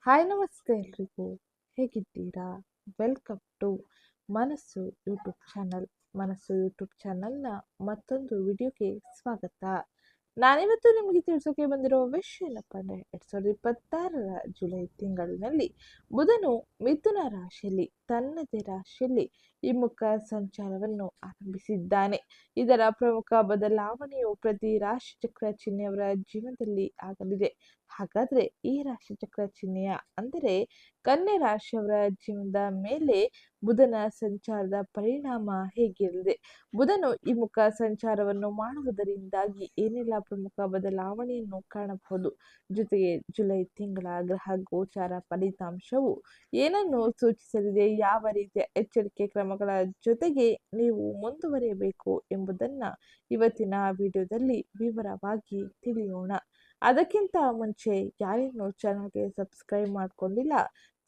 Hi ನಮಸ್ತೆ ಎಲ್ರಿಗೂ. ಹೇಗಿದ್ದೀರಾ? ವೆಲ್ಕಮ್ ಟು ಮನಸ್ಸು ಯೂಟ್ಯೂಬ್ ಚಾನಲ್. ಮನಸ್ಸು ಯೂಟ್ಯೂಬ್ ಚಾನಲ್ನ ಮತ್ತೊಂದು ವಿಡಿಯೋಗೆ ಸ್ವಾಗತ. ನಾನಿವತ್ತು ನಿಮಗೆ ತಿಳಿಸೋಕೆ ಬಂದಿರೋ ವಿಷಯ ಏನಪ್ಪ ಅಂದರೆ 2026ರ ಜುಲೈ ತಿಂಗಳಿನಲ್ಲಿ ಬುಧನು ಮಿಥುನ ರಾಶಿಯಲ್ಲಿ ತನ್ನದೇ ರಾಶಿಯಲ್ಲಿ ಹಿಮ್ಮುಖ ಸಂಚಾರವನ್ನು ಆರಂಭಿಸಿದ್ದಾನೆ. ಇದರ ಪ್ರಮುಖ ಬದಲಾವಣೆಯು ಪ್ರತಿ ರಾಶಿಚಕ್ರ ಚಿಹ್ನೆಯವರ ಜೀವನದಲ್ಲಿ ಆಗಲಿದೆ. ಹಾಗಾದ್ರೆ ಈ ರಾಶಿಚಕ್ರ ಚಿಹ್ನೆಯ ಅಂದರೆ ಕನ್ಯಾ ರಾಶಿಯವರ ಜೀವನದ ಮೇಲೆ ಬುಧನ ಸಂಚಾರದ ಪರಿಣಾಮ ಹೇಗಿರಲಿದೆ? ಬುಧನು ಈ ಮುಖ ಸಂಚಾರವನ್ನು ಮಾಡುವುದರಿಂದಾಗಿ ಏನೆಲ್ಲ ಪ್ರಮುಖ ಬದಲಾವಣೆಯನ್ನು ಕಾಣಬಹುದು? ಜೊತೆಗೆ ಜುಲೈ ತಿಂಗಳ ಗ್ರಹ ಗೋಚಾರ ಫಲಿತಾಂಶವು ಏನನ್ನು ಸೂಚಿಸಲಿದೆ? ಯಾವ ರೀತಿಯ ಎಚ್ಚರಿಕೆ ಕ್ರಮಗಳ ಜೊತೆಗೆ ನೀವು ಮುಂದುವರಿಯಬೇಕು ಎಂಬುದನ್ನ ಇವತ್ತಿನ ವಿಡಿಯೋದಲ್ಲಿ ವಿವರವಾಗಿ ತಿಳಿಯೋಣ. ಅದಕ್ಕಿಂತ ಮುಂಚೆ ಯಾರೇನು ಚಾನಲ್ಗೆ ಸಬ್ಸ್ಕ್ರೈಬ್ ಮಾಡ್ಕೊಂಡಿಲ್ಲ,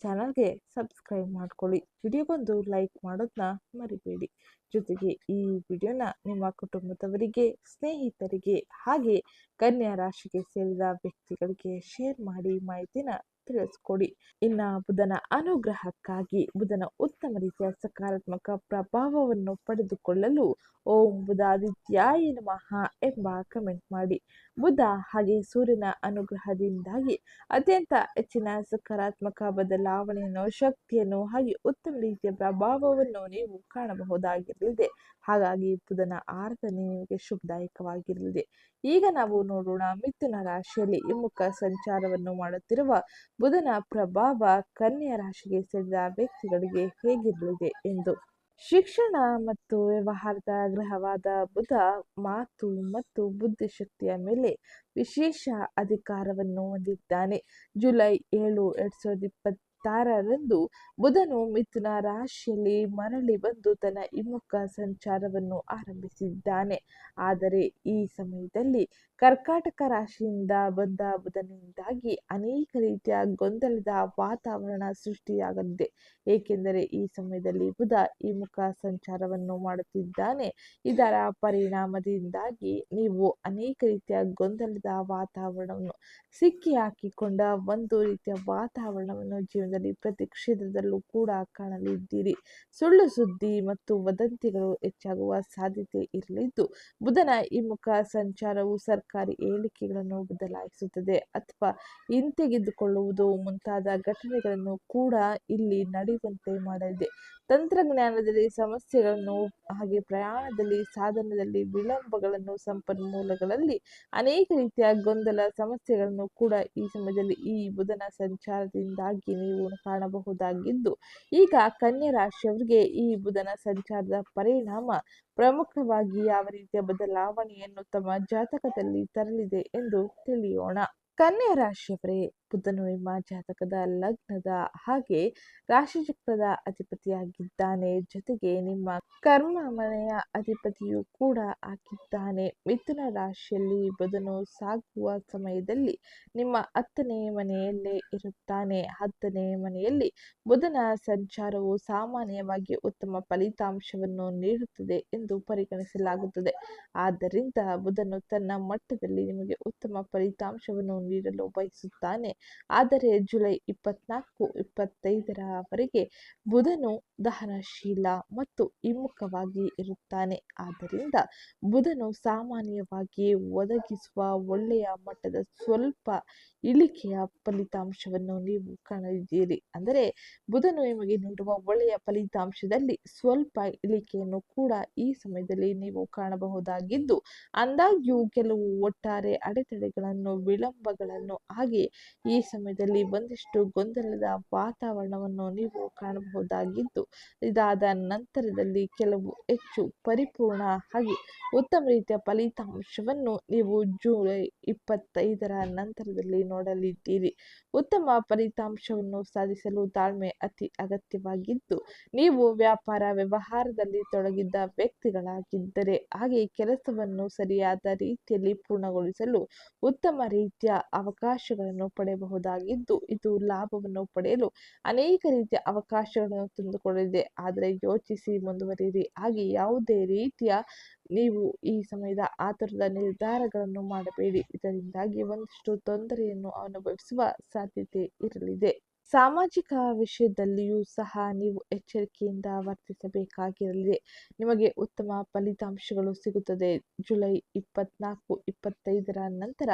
ಚಾನಲ್ಗೆ ಸಬ್ಸ್ಕ್ರೈಬ್ ಮಾಡ್ಕೊಳ್ಳಿ. ವಿಡಿಯೋಗೊಂದು ಲೈಕ್ ಮಾಡೋದನ್ನ ಮರಿಬೇಡಿ. ಜೊತೆಗೆ ಈ ವಿಡಿಯೋನ ನಿಮ್ಮ ಕುಟುಂಬದವರಿಗೆ, ಸ್ನೇಹಿತರಿಗೆ ಹಾಗೆ ಕನ್ಯಾ ರಾಶಿಗೆ ಸೇರಿದ ವ್ಯಕ್ತಿಗಳಿಗೆ ಶೇರ್ ಮಾಡಿ ಮಾಹಿತಿನ ತಿಳಿಸ್ಕೊಡಿ. ಇನ್ನ ಬುಧನ ಅನುಗ್ರಹಕ್ಕಾಗಿ ಬುಧನ ಉತ್ತಮ ರೀತಿಯ ಸಕಾರಾತ್ಮಕ ಪ್ರಭಾವವನ್ನು ಪಡೆದುಕೊಳ್ಳಲು ಓಂ ಬುಧಾದಿತ್ಯಾಯ ನಮಃ ಎಂಬ ಕಮೆಂಟ್ ಮಾಡಿ. ಬುಧ ಹಾಗೆ ಸೂರ್ಯನ ಅನುಗ್ರಹದಿಂದಾಗಿ ಅತ್ಯಂತ ಹೆಚ್ಚಿನ ಸಕಾರಾತ್ಮಕ ಬದಲಾವಣೆಯನ್ನು, ಶಕ್ತಿಯನ್ನು ಹಾಗೆ ಉತ್ತಮ ರೀತಿಯ ಪ್ರಭಾವವನ್ನು ನೀವು ಕಾಣಬಹುದಾಗಿರಲಿದೆ. ಹಾಗಾಗಿ ಬುಧನ ಆರಾಧನೆ ನಿಮಗೆ ಶುಭದಾಯಕವಾಗಿರಲಿದೆ. ಈಗ ನಾವು ನೋಡೋಣ ಮಿಥುನ ರಾಶಿಯಲ್ಲಿ ಹಿಮ್ಮುಖ ಸಂಚಾರವನ್ನು ಮಾಡುತ್ತಿರುವ ಬುಧನ ಪ್ರಭಾವ ಕನ್ಯಾ ರಾಶಿಗೆ ಸೇರಿದ ವ್ಯಕ್ತಿಗಳಿಗೆ ಹೇಗಿರಲಿದೆ ಎಂದು. ಶಿಕ್ಷಣ ಮತ್ತು ವ್ಯವಹಾರದ ಗ್ರಹವಾದ ಬುಧ ಮಾತು ಮತ್ತು ಬುದ್ಧಿಶಕ್ತಿಯ ಮೇಲೆ ವಿಶೇಷ ಅಧಿಕಾರವನ್ನು ಹೊಂದಿದ್ದಾನೆ. ಜುಲೈ 7, 2026ರಂದು ಬುಧನು ಮಿಥುನ ರಾಶಿಯಲ್ಲಿ ಮರಳಿ ಬಂದು ತನ್ನ ಹಿಮ್ಮುಖ ಸಂಚಾರವನ್ನು ಆರಂಭಿಸಿದ್ದಾನೆ. ಆದರೆ ಈ ಸಮಯದಲ್ಲಿ ಕರ್ಕಾಟಕ ರಾಶಿಯಿಂದ ಬಂದ ಬುಧನಿಂದಾಗಿ ಅನೇಕ ರೀತಿಯ ಗೊಂದಲದ ವಾತಾವರಣ ಸೃಷ್ಟಿಯಾಗಲಿದೆ. ಏಕೆಂದರೆ ಈ ಸಮಯದಲ್ಲಿ ಬುಧ ಹಿಮ್ಮುಖ ಸಂಚಾರವನ್ನು ಮಾಡುತ್ತಿದ್ದಾನೆ. ಇದರ ಪರಿಣಾಮದಿಂದಾಗಿ ನೀವು ಅನೇಕ ರೀತಿಯ ಗೊಂದಲದ ವಾತಾವರಣವನ್ನು, ಸಿಕ್ಕಿ ಹಾಕಿಕೊಂಡ ಒಂದು ರೀತಿಯ ವಾತಾವರಣವನ್ನು ಜೀವನದಲ್ಲಿ ಪ್ರತಿ ಕ್ಷೇತ್ರದಲ್ಲೂ ಕೂಡ ಕಾಣಲಿದ್ದೀರಿ. ಸುಳ್ಳು ಸುದ್ದಿ ಮತ್ತು ವದಂತಿಗಳು ಹೆಚ್ಚಾಗುವ ಸಾಧ್ಯತೆ ಇರಲಿದ್ದು, ಬುಧನ ಹಿಮ್ಮುಖ ಸಂಚಾರವು ಸರ್ಕಾರಿ ಹೇಳಿಕೆಗಳನ್ನು ಬದಲಾಯಿಸುತ್ತದೆ ಅಥವಾ ಹಿಂತೆಗೆದುಕೊಳ್ಳುವುದು ಮುಂತಾದ ಘಟನೆಗಳನ್ನು ಕೂಡ ಇಲ್ಲಿ ನಡೆಯುವಂತೆ ಮಾಡಲಿದೆ. ತಂತ್ರಜ್ಞಾನದಲ್ಲಿ ಸಮಸ್ಯೆಗಳನ್ನು ಹಾಗೆ ಪ್ರಯಾಣದಲ್ಲಿ, ಸಾಧನದಲ್ಲಿ ವಿಳಂಬಗಳನ್ನು, ಸಂಪನ್ಮೂಲಗಳಲ್ಲಿ ಅನೇಕ ರೀತಿಯ ಗೊಂದಲ ಸಮಸ್ಯೆಗಳನ್ನು ಕೂಡ ಈ ಸಮಯದಲ್ಲಿ ಈ ಬುಧನ ಸಂಚಾರದಿಂದಾಗಿ ನೀವು ಕಾಣಬಹುದಾಗಿದ್ದು, ಈಗ ಕನ್ಯಾ ರಾಶಿಯವರಿಗೆ ಈ ಬುಧನ ಸಂಚಾರದ ಪರಿಣಾಮ ಪ್ರಮುಖವಾಗಿ ಯಾವ ರೀತಿಯ ಬದಲಾವಣೆಯನ್ನು ತಮ್ಮ ಜಾತಕದಲ್ಲಿ ತರಲಿದೆ ಎಂದು ತಿಳಿಯೋಣ. ಕನ್ಯಾ ರಾಶಿಯವರೇ, ಬುಧನು ನಿಮ್ಮ ಜಾತಕದ ಲಗ್ನದ ಹಾಗೆ ರಾಶಿಚಕ್ರದ ಅಧಿಪತಿಯಾಗಿದ್ದಾನೆ. ಜೊತೆಗೆ ನಿಮ್ಮ ಕರ್ಮ ಮನೆಯ ಅಧಿಪತಿಯು ಕೂಡ ಆಗಿದ್ದಾನೆ. ಮಿಥುನ ರಾಶಿಯಲ್ಲಿ ಬುಧನು ಸಾಗುವ ಸಮಯದಲ್ಲಿ ನಿಮ್ಮ 10ನೇ ಮನೆಯಲ್ಲೇ ಇರುತ್ತಾನೆ. 10ನೇ ಮನೆಯಲ್ಲಿ ಬುಧನ ಸಂಚಾರವು ಸಾಮಾನ್ಯವಾಗಿ ಉತ್ತಮ ಫಲಿತಾಂಶವನ್ನು ನೀಡುತ್ತದೆ ಎಂದು ಪರಿಗಣಿಸಲಾಗುತ್ತದೆ. ಆದ್ದರಿಂದ ಬುಧನು ತನ್ನ ಮಟ್ಟದಲ್ಲಿ ನಿಮಗೆ ಉತ್ತಮ ಫಲಿತಾಂಶವನ್ನು ನೀಡಲು ಬಯಸುತ್ತಾನೆ. ಆದರೆ ಜುಲೈ 24, 25ರವರೆಗೆ ಬುಧನು ದಹನಶೀಲ ಮತ್ತು ಹಿಮ್ಮುಖವಾಗಿ ಇರುತ್ತಾನೆ. ಆದ್ದರಿಂದ ಬುಧನು ಸಾಮಾನ್ಯವಾಗಿ ಒದಗಿಸುವ ಒಳ್ಳೆಯ ಮಟ್ಟದ ಸ್ವಲ್ಪ ಇಳಿಕೆಯ ಫಲಿತಾಂಶವನ್ನು ನೀವು ಕಾಣಲಿದ್ದೀರಿ. ಅಂದರೆ ಬುಧನು ನಿಮಗೆ ನೀಡುವ ಒಳ್ಳೆಯ ಫಲಿತಾಂಶದಲ್ಲಿ ಸ್ವಲ್ಪ ಇಳಿಕೆಯನ್ನು ಕೂಡ ಈ ಸಮಯದಲ್ಲಿ ನೀವು ಕಾಣಬಹುದಾಗಿದ್ದು, ಅಂದಾಗ್ಯೂ ಕೆಲವು ಒಟ್ಟಾರೆ ಅಡೆತಡೆಗಳನ್ನು, ವಿಳಂಬಗಳನ್ನು ಹಾಗೆ ಈ ಸಮಯದಲ್ಲಿ ಒಂದಿಷ್ಟು ಗೊಂದಲದ ವಾತಾವರಣವನ್ನು ನೀವು ಕಾಣಬಹುದಾಗಿದ್ದು, ಇದಾದ ನಂತರದಲ್ಲಿ ಕೆಲವು ಹೆಚ್ಚು ಪರಿಪೂರ್ಣ ಹಾಗೆ ಉತ್ತಮ ರೀತಿಯ ಫಲಿತಾಂಶವನ್ನು ನೀವು ಜುಲೈ 25ರ ನಂತರದಲ್ಲಿ ನೋಡಲಿದ್ದೀರಿ. ಉತ್ತಮ ಫಲಿತಾಂಶವನ್ನು ಸಾಧಿಸಲು ತಾಳ್ಮೆ ಅತಿ ಅಗತ್ಯವಾಗಿದ್ದು, ನೀವು ವ್ಯಾಪಾರ ವ್ಯವಹಾರದಲ್ಲಿ ತೊಡಗಿದ್ದ ವ್ಯಕ್ತಿಗಳಾಗಿದ್ದರೆ ಹಾಗೆ ಕೆಲಸವನ್ನು ಸರಿಯಾದ ರೀತಿಯಲ್ಲಿ ಪೂರ್ಣಗೊಳಿಸಲು ಉತ್ತಮ ರೀತಿಯ ಅವಕಾಶಗಳನ್ನು ಪಡೆಯಬಹುದಾಗಿದ್ದು, ಇದು ಲಾಭವನ್ನು ಪಡೆಯಲು ಅನೇಕ ರೀತಿಯ ಅವಕಾಶಗಳನ್ನು ತಂದುಕೊಡಲಿದೆ. ಆದರೆ ಯೋಚಿಸಿ ಮುಂದುವರಿಯಿರಿ. ಹಾಗೆ ಯಾವುದೇ ರೀತಿಯ ನೀವು ಈ ಸಮಯದ ಆತುರದ ನಿರ್ಧಾರಗಳನ್ನು ಮಾಡಬೇಡಿ. ಇದರಿಂದಾಗಿ ಒಂದಷ್ಟು ತೊಂದರೆಯನ್ನು ಅನುಭವಿಸುವ ಸಾಧ್ಯತೆ ಇರಲಿದೆ. ಸಾಮಾಜಿಕ ವಿಷಯದಲ್ಲಿಯೂ ಸಹ ನೀವು ಎಚ್ಚರಿಕೆಯಿಂದ ವರ್ತಿಸಬೇಕಾಗಿರಲಿದೆ. ನಿಮಗೆ ಉತ್ತಮ ಫಲಿತಾಂಶಗಳು ಸಿಗುತ್ತದೆ. ಜುಲೈ 24, 25ರ ನಂತರ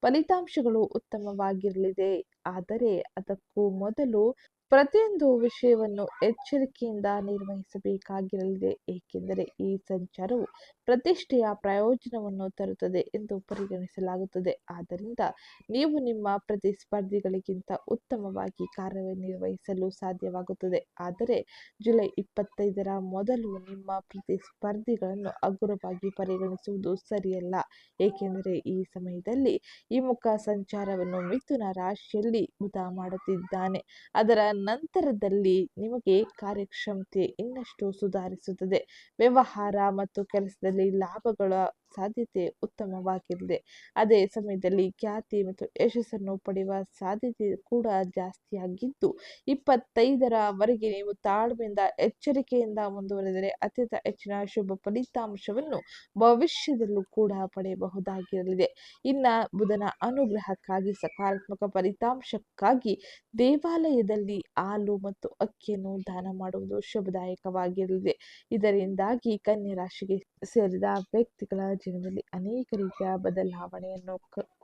ಫಲಿತಾಂಶಗಳು ಉತ್ತಮವಾಗಿರಲಿದೆ. ಆದರೆ ಅದಕ್ಕೂ ಮೊದಲು ಪ್ರತಿಯೊಂದು ವಿಷಯವನ್ನು ಎಚ್ಚರಿಕೆಯಿಂದ ನಿರ್ವಹಿಸಬೇಕಾಗಿರಲಿದೆ. ಏಕೆಂದರೆ ಈ ಸಂಚಾರವು ಪ್ರತಿಷ್ಠೆಯ ಪ್ರಯೋಜನವನ್ನು ತರುತ್ತದೆ ಎಂದು ಪರಿಗಣಿಸಲಾಗುತ್ತದೆ. ಆದ್ದರಿಂದ ನೀವು ನಿಮ್ಮ ಪ್ರತಿಸ್ಪರ್ಧಿಗಳಿಗಿಂತ ಉತ್ತಮವಾಗಿ ಕಾರ್ಯನಿರ್ವಹಿಸಲು ಸಾಧ್ಯವಾಗುತ್ತದೆ. ಆದರೆ ಜುಲೈ 25ರ ಮೊದಲು ನಿಮ್ಮ ಪ್ರತಿಸ್ಪರ್ಧಿಗಳನ್ನು ಹಗುರವಾಗಿ ಪರಿಗಣಿಸುವುದು ಸರಿಯಲ್ಲ. ಏಕೆಂದರೆ ಈ ಸಮಯದಲ್ಲಿ ಈ ಮುಖ ಸಂಚಾರವನ್ನು ಮಿಥುನ ರಾಶಿಯಲ್ಲಿ ಬುಧ ಮಾಡುತ್ತಿದ್ದಾನೆ. ಅದರ ನಂತರದಲ್ಲಿ ನಿಮಗೆ ಕಾರ್ಯಕ್ಷಮತೆ ಇನ್ನಷ್ಟು ಸುಧಾರಿಸುತ್ತದೆ. ವ್ಯವಹಾರ ಮತ್ತು ಕೆಲಸದಲ್ಲಿ ಲಾಭಗಳ ಸಾಧ್ಯತೆ ಉತ್ತಮವಾಗಿರಲಿದೆ. ಅದೇ ಸಮಯದಲ್ಲಿ ಖ್ಯಾತಿ ಮತ್ತು ಯಶಸ್ಸನ್ನು ಪಡೆಯುವ ಸಾಧ್ಯತೆ ಕೂಡ ಜಾಸ್ತಿಯಾಗಿದ್ದು, 25ರವರೆಗೆ ನೀವು ತಾಳ್ಮೆಯಿಂದ ಎಚ್ಚರಿಕೆಯಿಂದ ಮುಂದುವರೆದರೆ ಅತ್ಯಂತ ಹೆಚ್ಚಿನ ಶುಭ ಫಲಿತಾಂಶವನ್ನು ಭವಿಷ್ಯದಲ್ಲೂ ಕೂಡ ಪಡೆಯಬಹುದಾಗಿರಲಿದೆ. ಇನ್ನ ಬುಧನ ಅನುಗ್ರಹಕ್ಕಾಗಿ ಸಕಾರಾತ್ಮಕ ಫಲಿತಾಂಶಕ್ಕಾಗಿ ದೇವಾಲಯದಲ್ಲಿ ಹಾಲು ಮತ್ತು ಅಕ್ಕಿಯನ್ನು ದಾನ ಮಾಡುವುದು ಶುಭದಾಯಕವಾಗಿರಲಿದೆ. ಇದರಿಂದಾಗಿ ಕನ್ಯಾ ರಾಶಿಗೆ ಸೇರಿದ ವ್ಯಕ್ತಿಗಳ ಜೀವನದಲ್ಲಿ ಅನೇಕ ರೀತಿಯ ಬದಲಾವಣೆಯನ್ನು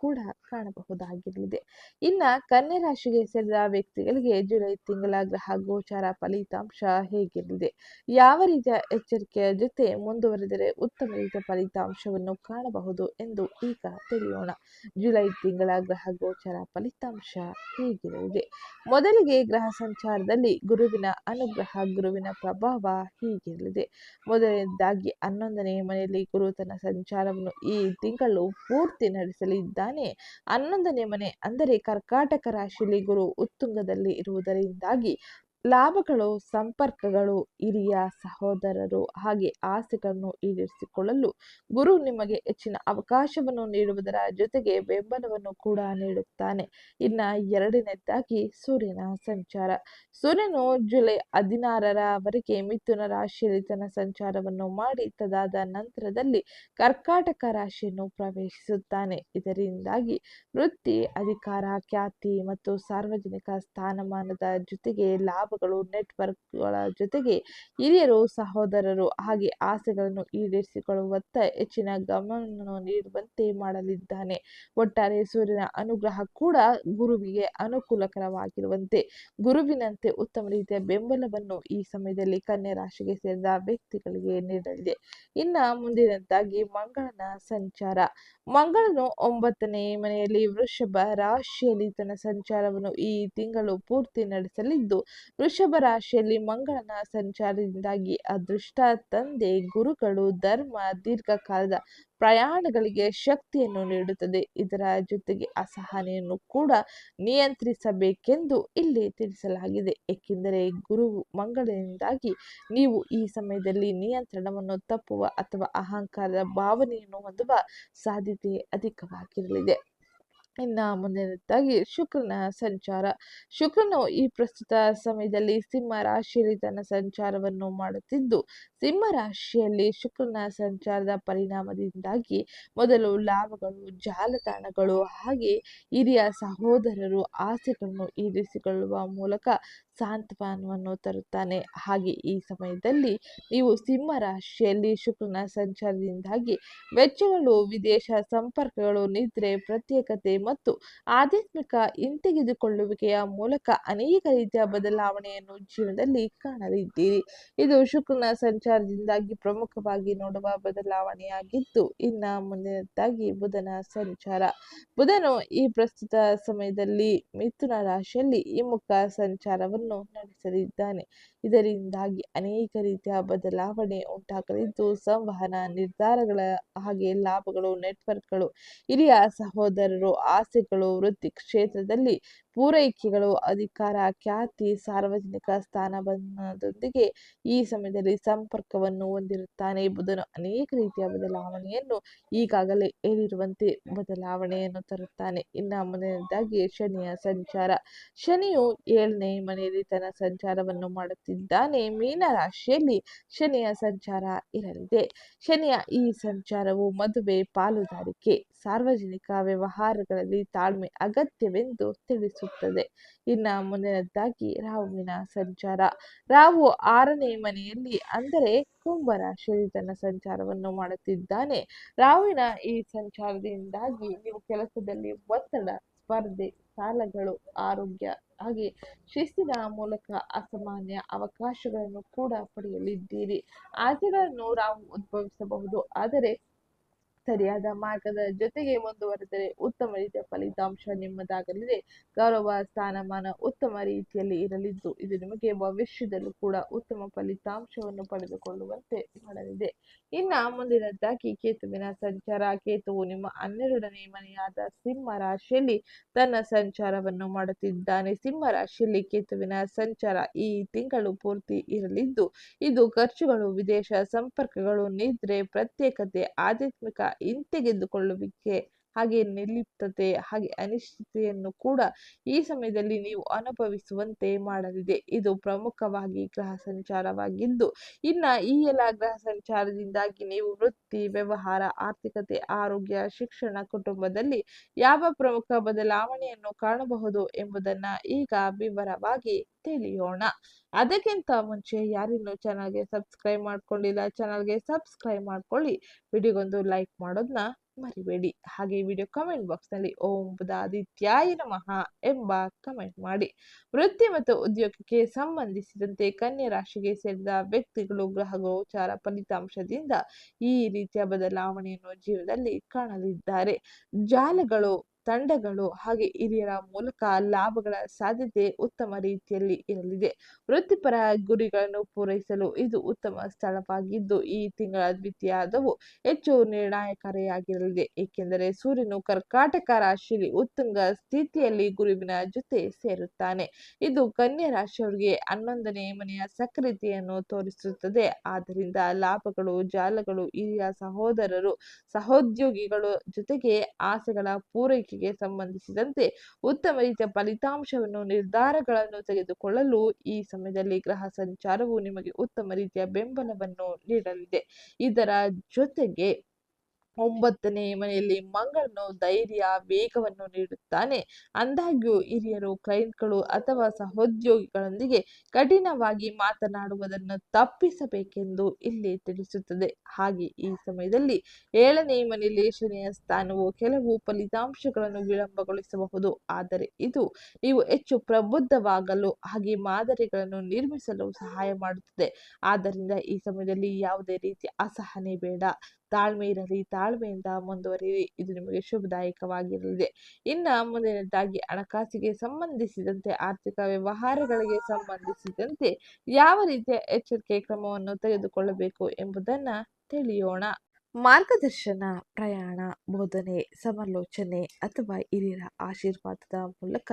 ಕೂಡ ಕಾಣಬಹುದಾಗಿರಲಿದೆ. ಇನ್ನ ಕನ್ಯಾ ರಾಶಿಗೆ ಸೇರಿದ ವ್ಯಕ್ತಿಗಳಿಗೆ ಜುಲೈ ತಿಂಗಳ ಗ್ರಹ ಗೋಚಾರ ಫಲಿತಾಂಶ ಹೇಗಿರಲಿದೆ, ಯಾವ ರೀತಿಯ ಎಚ್ಚರಿಕೆಯ ಜೊತೆ ಮುಂದುವರೆದರೆ ಉತ್ತಮ ರೀತಿಯ ಫಲಿತಾಂಶವನ್ನು ಕಾಣಬಹುದು ಎಂದು ಈಗ ತಿಳಿಯೋಣ. ಜುಲೈ ತಿಂಗಳ ಗ್ರಹ ಗೋಚಾರ ಫಲಿತಾಂಶ ಹೀಗಿರಲಿದೆ. ಮೊದಲಿಗೆ ಗ್ರಹ ಸಂಚಾರದಲ್ಲಿ ಗುರುವಿನ ಅನುಗ್ರಹ, ಗುರುವಿನ ಪ್ರಭಾವ ಹೀಗಿರಲಿದೆ. ಮೊದಲನೇದಾಗಿ 11ನೇ ಮನೆಯಲ್ಲಿ ಗುರು ತನ್ನ ಸಂಚಾರವನ್ನು ಈ ತಿಂಗಳು ಪೂರ್ತಿ ನಡೆಸಲಿದ್ದಾನೆ. 11ನೇ ಮನೆ ಅಂದರೆ ಕರ್ಕಾಟಕ ರಾಶಿಯಲ್ಲಿ ಗುರು ಉತ್ತುಂಗದಲ್ಲಿ ಇರುವುದರಿಂದಾಗಿ ಲಾಭಗಳು, ಸಂಪರ್ಕಗಳು, ಹಿರಿಯ ಸಹೋದರರು ಹಾಗೆ ಆಸೆಗಳನ್ನು ಈಡೇರಿಸಿಕೊಳ್ಳಲು ಗುರು ನಿಮಗೆ ಹೆಚ್ಚಿನ ಅವಕಾಶವನ್ನು ನೀಡುವುದರ ಜೊತೆಗೆ ಬೆಂಬಲವನ್ನು ಕೂಡ ನೀಡುತ್ತಾನೆ. ಇನ್ನ ಎರಡನೇದಾಗಿ ಸೂರ್ಯನ ಸಂಚಾರ. ಸೂರ್ಯನು ಜುಲೈ 16ರವರೆಗೆ ಮಿಥುನ ರಾಶಿಯಲ್ಲಿ ತನ್ನ ಸಂಚಾರವನ್ನು ಮಾಡಿ ತದಾದ ನಂತರದಲ್ಲಿ ಕರ್ಕಾಟಕ ರಾಶಿಯನ್ನು ಪ್ರವೇಶಿಸುತ್ತಾನೆ. ಇದರಿಂದಾಗಿ ವೃತ್ತಿ, ಅಧಿಕಾರ, ಖ್ಯಾತಿ ಮತ್ತು ಸಾರ್ವಜನಿಕ ಸ್ಥಾನಮಾನದ ಜೊತೆಗೆ ಲಾಭಗಳು, ನೆಟ್ವರ್ಕ್ಗಳ ಜೊತೆಗೆ ಹಿರಿಯರು, ಸಹೋದರರು ಹಾಗೆ ಆಸೆಗಳನ್ನು ಈಡೇರಿಸಿಕೊಳ್ಳುವತ್ತ ಹೆಚ್ಚಿನ ಗಮನವನ್ನು ನೀಡುವಂತೆ ಮಾಡಲಿದ್ದಾನೆ. ಒಟ್ಟಾರೆ ಸೂರ್ಯನ ಅನುಗ್ರಹ ಕೂಡ ಗುರುವಿಗೆ ಅನುಕೂಲಕರವಾಗಿರುವಂತೆ ಗುರುವಿನಂತೆ ಉತ್ತಮ ರೀತಿಯ ಬೆಂಬಲವನ್ನು ಈ ಸಮಯದಲ್ಲಿ ಕನ್ಯಾ ರಾಶಿಗೆ ಸೇರಿದ ವ್ಯಕ್ತಿಗಳಿಗೆ ನೀಡಲಿದೆ. ಇನ್ನ ಮುಂದಿನದಾಗಿ ಮಂಗಳನ ಸಂಚಾರ. ಮಂಗಳನು 9ನೇ ಮನೆಯಲ್ಲಿ ವೃಷಭ ರಾಶಿಯಲ್ಲಿ ತನ್ನ ಸಂಚಾರವನ್ನು ಈ ತಿಂಗಳು ಪೂರ್ತಿ ನಡೆಸಲಿದ್ದು, ವೃಷಭ ರಾಶಿಯಲ್ಲಿ ಮಂಗಳನ ಸಂಚಾರದಿಂದಾಗಿ ಅದೃಷ್ಟ, ತಂದೆ, ಗುರುಗಳು, ಧರ್ಮ, ದೀರ್ಘಕಾಲದ ಪ್ರಯಾಣಗಳಿಗೆ ಶಕ್ತಿಯನ್ನು ನೀಡುತ್ತದೆ. ಇದರ ಜೊತೆಗೆ ಅಸಹನೆಯನ್ನು ಕೂಡ ನಿಯಂತ್ರಿಸಬೇಕೆಂದು ಇಲ್ಲಿ ತಿಳಿಸಲಾಗಿದೆ. ಏಕೆಂದರೆ ಗುರು ಮಂಗಳನಿಂದಾಗಿ ನೀವು ಈ ಸಮಯದಲ್ಲಿ ನಿಯಂತ್ರಣವನ್ನು ತಪ್ಪುವ ಅಥವಾ ಅಹಂಕಾರದ ಭಾವನೆಯನ್ನು ಹೊಂದುವ ಸಾಧ್ಯತೆ ಅಧಿಕವಾಗಿರಲಿದೆ. ಇನ್ನು ಮುಂದಿನದಾಗಿ ಶುಕ್ರನ ಸಂಚಾರ. ಶುಕ್ರನು ಈ ಪ್ರಸ್ತುತ ಸಮಯದಲ್ಲಿ ಸಿಂಹ ರಾಶಿಯಲ್ಲಿ ತನ್ನ ಸಂಚಾರವನ್ನು ಮಾಡುತ್ತಿದ್ದು, ಸಿಂಹ ರಾಶಿಯಲ್ಲಿ ಶುಕ್ರನ ಸಂಚಾರದ ಪರಿಣಾಮದಿಂದಾಗಿ ಮೊದಲು ಲಾಭಗಳು, ಜಾಲತಾಣಗಳು ಹಾಗೆ ಹಿರಿಯ ಸಹೋದರರು ಆಸೆಗಳನ್ನು ಈಡೇರಿಸಿಕೊಳ್ಳುವ ಮೂಲಕ ಸಾಂತ್ವನವನ್ನು ತರುತ್ತಾನೆ. ಹಾಗೆ ಈ ಸಮಯದಲ್ಲಿ ನೀವು ಸಿಂಹ ರಾಶಿಯಲ್ಲಿ ಶುಕ್ರನ ಸಂಚಾರದಿಂದಾಗಿ ವೆಚ್ಚಗಳು, ವಿದೇಶ ಸಂಪರ್ಕಗಳು, ನಿದ್ರೆ, ಪ್ರತ್ಯೇಕತೆ ಮತ್ತು ಆಧ್ಯಾತ್ಮಿಕ ಹಿಂತೆಗೆದುಕೊಳ್ಳುವಿಕೆಯ ಮೂಲಕ ಅನೇಕ ರೀತಿಯ ಬದಲಾವಣೆಯನ್ನು ಜೀವನದಲ್ಲಿ ಕಾಣಲಿದ್ದೀರಿ. ಇದು ಶುಕ್ರನ ಸಂಚಾರದಿಂದಾಗಿ ಪ್ರಮುಖವಾಗಿ ನೋಡುವ ಬದಲಾವಣೆಯಾಗಿದ್ದು, ಇನ್ನ ಮುಂದಿನದಾಗಿ ಬುಧನ ಸಂಚಾರ. ಬುಧನು ಈ ಪ್ರಸ್ತುತ ಸಮಯದಲ್ಲಿ ಮಿಥುನ ರಾಶಿಯಲ್ಲಿ ಈ ಮುಖ ಸಂಚಾರವನ್ನು ನಡೆಸಲಿದ್ದಾನೆ. ಇದರಿಂದಾಗಿ ಅನೇಕ ರೀತಿಯ ಬದಲಾವಣೆ ಉಂಟಾಗಲಿದ್ದು, ಸಂವಹನ, ನಿರ್ಧಾರಗಳ ಹಾಗೆ ಲಾಭಗಳು, ನೆಟ್ವರ್ಕ್ಗಳು, ಹಿರಿಯ ಸಹೋದರರು, ಆಸೆಗಳು, ವೃತ್ತಿ ಕ್ಷೇತ್ರದಲ್ಲಿ ಪೂರೈಕೆಗಳು, ಅಧಿಕಾರ, ಖ್ಯಾತಿ, ಸಾರ್ವಜನಿಕ ಸ್ಥಾನಮಾನದೊಂದಿಗೆ ಈ ಸಮಯದಲ್ಲಿ ಸಂಪರ್ಕವನ್ನು ಹೊಂದಿರುತ್ತಾನೆ. ಬುಧನು ಅನೇಕ ರೀತಿಯ ಬದಲಾವಣೆಯನ್ನು ಈಗಾಗಲೇ ಹೇಳಿರುವಂತೆ ಬದಲಾವಣೆಯನ್ನು ತರುತ್ತಾನೆ. ಇನ್ನು ಮುಂದಿನದಾಗಿ ಶನಿಯ ಸಂಚಾರ. ಶನಿಯು 7ನೇ ಮನೆಯಲ್ಲಿ ತನ್ನ ಸಂಚಾರವನ್ನು ಮಾಡುತ್ತಿದ್ದಾನೆ. ಮೀನ ರಾಶಿಯಲ್ಲಿ ಶನಿಯ ಸಂಚಾರ ಇರಲಿದೆ. ಶನಿಯ ಈ ಸಂಚಾರವು ಮದುವೆ, ಪಾಲುದಾರಿಕೆ, ಸಾರ್ವಜನಿಕ ವ್ಯವಹಾರಗಳಲ್ಲಿ ತಾಳ್ಮೆ ಅಗತ್ಯವೆಂದು ತಿಳಿಸುತ್ತದೆ. ಇನ್ನು ಮುಂದಿನದ್ದಾಗಿ ರಾಹುವಿನ ಸಂಚಾರ. ರಾಹು 6ನೇ ಮನೆಯಲ್ಲಿ ಅಂದರೆ ಕುಂಭ ರಾಶಿಯಲ್ಲಿ ತನ್ನ ಸಂಚಾರವನ್ನು ಮಾಡುತ್ತಿದ್ದಾನೆ. ರಾಹುವಿನ ಈ ಸಂಚಾರದಿಂದಾಗಿ ನೀವು ಕೆಲಸದಲ್ಲಿ ಒತ್ತಡ, ಸ್ಪರ್ಧೆ, ಸಾಲಗಳು, ಆರೋಗ್ಯ ಹಾಗೆ ಶಿಸ್ತಿನ ಮೂಲಕ ಅಸಾಮಾನ್ಯ ಅವಕಾಶಗಳನ್ನು ಕೂಡ ಪಡೆಯಲಿದ್ದೀರಿ. ಆಸೆಗಳನ್ನು ರಾಹು ಉದ್ಭವಿಸಬಹುದು, ಆದರೆ ಸರಿಯಾದ ಮಾರ್ಗದ ಜೊತೆಗೆ ಮುಂದುವರೆದರೆ ಉತ್ತಮ ರೀತಿಯ ಫಲಿತಾಂಶ ನಿಮ್ಮದಾಗಲಿದೆ. ಗೌರವ, ಸ್ಥಾನಮಾನ ಉತ್ತಮ ರೀತಿಯಲ್ಲಿ ಇರಲಿದ್ದು ಇದು ನಿಮಗೆ ಭವಿಷ್ಯದಲ್ಲೂ ಕೂಡ ಉತ್ತಮ ಫಲಿತಾಂಶವನ್ನು ಪಡೆದುಕೊಳ್ಳುವಂತೆ ಮಾಡಲಿದೆ. ಇನ್ನ ಮುಂದಿನದ್ದಾಗಿ ಕೇತುವಿನ ಸಂಚಾರ. ಕೇತುವು ನಿಮ್ಮ 12ನೇ ಮನೆಯಾದ ಸಿಂಹ ರಾಶಿಯಲ್ಲಿ ತನ್ನ ಸಂಚಾರವನ್ನು ಮಾಡುತ್ತಿದ್ದಾನೆ. ಸಿಂಹ ರಾಶಿಯಲ್ಲಿ ಕೇತುವಿನ ಸಂಚಾರ ಈ ತಿಂಗಳು ಪೂರ್ತಿ ಇರಲಿದ್ದು ಇದು ಖರ್ಚುಗಳು, ವಿದೇಶ ಸಂಪರ್ಕಗಳು, ನಿದ್ರೆ, ಪ್ರತ್ಯೇಕತೆ, ಆಧ್ಯಾತ್ಮಿಕ ಹಿಂತೆಗೆದುಕೊಳ್ಳುವಿಕೆ ಹಾಗೆ ನಿರ್ಲಿಪ್ತತೆ ಹಾಗೆ ಅನಿಶ್ಚಿತೆಯನ್ನು ಕೂಡ ಈ ಸಮಯದಲ್ಲಿ ನೀವು ಅನುಭವಿಸುವಂತೆ ಮಾಡಲಿದೆ. ಇದು ಪ್ರಮುಖವಾಗಿ ಗ್ರಹ ಸಂಚಾರವಾಗಿದ್ದು ಇನ್ನ ಈ ಎಲ್ಲ ಗ್ರಹ ಸಂಚಾರದಿಂದಾಗಿ ನೀವು ವೃತ್ತಿ, ವ್ಯವಹಾರ, ಆರ್ಥಿಕತೆ, ಆರೋಗ್ಯ, ಶಿಕ್ಷಣ, ಕುಟುಂಬದಲ್ಲಿ ಯಾವ ಪ್ರಮುಖ ಬದಲಾವಣೆಯನ್ನು ಕಾಣಬಹುದು ಎಂಬುದನ್ನ ಈಗ ವಿವರವಾಗಿ ತಿಳಿಯೋಣ. ಅದಕ್ಕಿಂತ ಮುಂಚೆ ಯಾರಿನ್ನೂ ಚಾನಲ್ಗೆ ಸಬ್ಸ್ಕ್ರೈಬ್ ಮಾಡ್ಕೊಂಡಿಲ್ಲ, ಚಾನಲ್ಗೆ ಸಬ್ಸ್ಕ್ರೈಬ್ ಮಾಡ್ಕೊಳ್ಳಿ. ವಿಡಿಯೋಗೊಂದು ಲೈಕ್ ಮಾಡೋದನ್ನ ಮರಿಬೇಡಿ. ಹಾಗೆ ವಿಡಿಯೋ ಕಮೆಂಟ್ ಬಾಕ್ಸ್ ನಲ್ಲಿ ಓಂ ಬುಧಾದಿತ್ಯಾಯ ನಮಃ ಎಂಬ ಕಮೆಂಟ್ ಮಾಡಿ. ವೃತ್ತಿ ಮತ್ತು ಉದ್ಯೋಗಕ್ಕೆ ಸಂಬಂಧಿಸಿದಂತೆ ಕನ್ಯಾ ರಾಶಿಗೆ ಸೇರಿದ ವ್ಯಕ್ತಿಗಳು ಗ್ರಹ ಗೋಚಾರ ಫಲಿತಾಂಶದಿಂದ ಈ ರೀತಿಯ ಬದಲಾವಣೆಯನ್ನು ಜೀವನದಲ್ಲಿ ಕಾಣಲಿದ್ದಾರೆ. ಜಾಲಗಳು, ತಂಡಗಳು ಹಾಗೆ ಹಿರಿಯರ ಮೂಲಕ ಲಾಭಗಳ ಸಾಧ್ಯತೆ ಉತ್ತಮ ರೀತಿಯಲ್ಲಿ ಇರಲಿದೆ. ವೃತ್ತಿಪರ ಗುರಿಗಳನ್ನು ಪೂರೈಸಲು ಇದು ಉತ್ತಮ ಸ್ಥಳವಾಗಿದ್ದು ಈ ತಿಂಗಳ ದ್ವಿತೀಯಾರ್ಧವು ಹೆಚ್ಚು ನಿರ್ಣಾಯಕಾರಿಯಾಗಿರಲಿದೆ. ಏಕೆಂದರೆ ಸೂರ್ಯನು ಕರ್ಕಾಟಕ ರಾಶಿಯಲ್ಲಿ ಉತ್ತುಂಗ ಸ್ಥಿತಿಯಲ್ಲಿ ಗುರುವಿನ ಜೊತೆ ಸೇರುತ್ತಾನೆ. ಇದು ಕನ್ಯಾ ರಾಶಿಯವರಿಗೆ 11ನೇ ಮನೆಯ ಸಕ್ರಿಯತೆಯನ್ನು ತೋರಿಸುತ್ತದೆ. ಆದ್ದರಿಂದ ಲಾಭಗಳು, ಜಾಲಗಳು, ಹಿರಿಯ ಸಹೋದರರು, ಸಹೋದ್ಯೋಗಿಗಳು ಜೊತೆಗೆ ಆಸೆಗಳ ಪೂರೈಕೆಗೆ ಸಂಬಂಧಿಸಿದಂತೆ ಉತ್ತಮ ರೀತಿಯ ಫಲಿತಾಂಶವನ್ನು, ನಿರ್ಧಾರಗಳನ್ನು ತೆಗೆದುಕೊಳ್ಳಲು ಈ ಸಮಯದಲ್ಲಿ ಗ್ರಹ ಸಂಚಾರವು ನಿಮಗೆ ಉತ್ತಮ ರೀತಿಯ ಬೆಂಬಲವನ್ನು ನೀಡಲಿದೆ. ಇದರ ಜೊತೆಗೆ 9ನೇ ಮನೆಯಲ್ಲಿ ಮಂಗಳನು ಧೈರ್ಯ, ವೇಗವನ್ನು ನೀಡುತ್ತಾನೆ. ಆದಾಗ್ಯೂ ಹಿರಿಯರು, ಕ್ಲೈಂಟ್ಗಳು ಅಥವಾ ಸಹೋದ್ಯೋಗಿಗಳೊಂದಿಗೆ ಕಠಿಣವಾಗಿ ಮಾತನಾಡುವುದನ್ನು ತಪ್ಪಿಸಬೇಕೆಂದು ಇಲ್ಲಿ ತಿಳಿಸುತ್ತದೆ. ಹಾಗೆ ಈ ಸಮಯದಲ್ಲಿ 7ನೇ ಮನೆಯಲ್ಲಿ ಶನಿಯ ಸ್ಥಾನವು ಕೆಲವು ಫಲಿತಾಂಶಗಳನ್ನು ವಿಳಂಬಗೊಳಿಸಬಹುದು, ಆದರೆ ಇದು ನೀವು ಹೆಚ್ಚು ಪ್ರಬುದ್ಧವಾಗಲು ಹಾಗೆ ಮಾದರಿಗಳನ್ನು ನಿರ್ಮಿಸಲು ಸಹಾಯ ಮಾಡುತ್ತದೆ. ಆದ್ದರಿಂದ ಈ ಸಮಯದಲ್ಲಿ ಯಾವುದೇ ರೀತಿಯ ಅಸಹನೆ ಬೇಡ, ತಾಳ್ಮೆ ಇರಲಿ, ತಾಳ್ಮೆಯಿಂದ ಮುಂದುವರಿಯಿರಿ. ಇದು ನಿಮಗೆ ಶುಭದಾಯಕವಾಗಿರಲಿದೆ. ಇನ್ನ ಮುಂದಿನದಾಗಿ ಹಣಕಾಸಿಗೆ ಸಂಬಂಧಿಸಿದಂತೆ, ಆರ್ಥಿಕ ವ್ಯವಹಾರಗಳಿಗೆ ಸಂಬಂಧಿಸಿದಂತೆ ಯಾವ ರೀತಿಯ ಎಚ್ಚರಿಕೆ ಕ್ರಮವನ್ನು ತೆಗೆದುಕೊಳ್ಳಬೇಕು ಎಂಬುದನ್ನ ತಿಳಿಯೋಣ. ಮಾರ್ಗದರ್ಶನ, ಪ್ರಯಾಣ, ಬೋಧನೆ, ಸಮಾಲೋಚನೆ ಅಥವಾ ಹಿರಿಯರ ಆಶೀರ್ವಾದದ ಮೂಲಕ